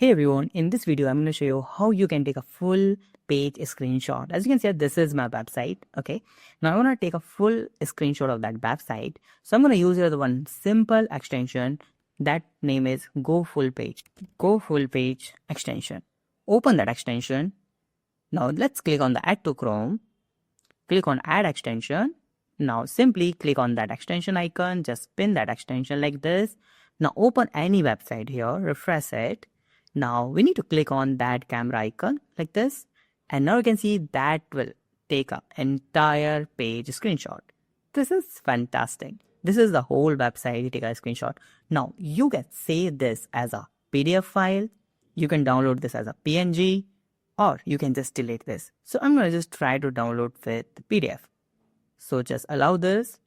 Hey everyone, in this video I'm going to show you how you can take a full page screenshot. As you can see, this is my website. Okay, now I want to take a full screenshot of that website. So I'm going to use here the one simple extension. That name is GoFullPage extension. Open that extension. Now let's click on the Add to Chrome. Click on Add Extension. Now simply click on that extension icon. Just pin that extension like this. Now open any website here. Refresh it. Now we need to click on that camera icon like this, and now you can see that will take an entire page screenshot. This is fantastic. This is the whole website. You take a screenshot. Now you can save this as a PDF file. You can download this as a PNG, or you can just delete this. So I'm going to just try to download with the PDF. So just allow this,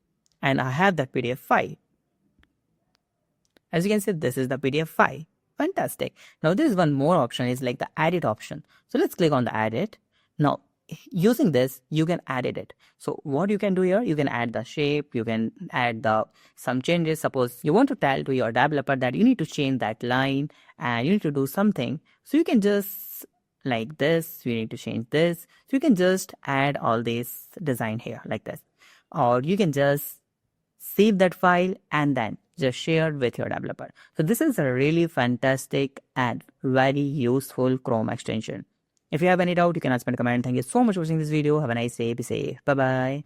and I have that PDF file. As you can see, this is the PDF file. Fantastic. Now there is one more option, is like the edit option. So let's click on the edit. Now using this, you can edit it. So what you can do here, you can add the shape, you can add some changes. Suppose you want to tell to your developer that you need to change that line and you need to do something. So you can just like this, you need to change this. So you can just add all this design here like this. Or you can just save that file and then just share it with your developer. So this is a really fantastic and very useful Chrome extension. If you have any doubt, you can ask me in a comment. Thank you so much for watching this video. Have a nice day. Be safe. Bye-bye.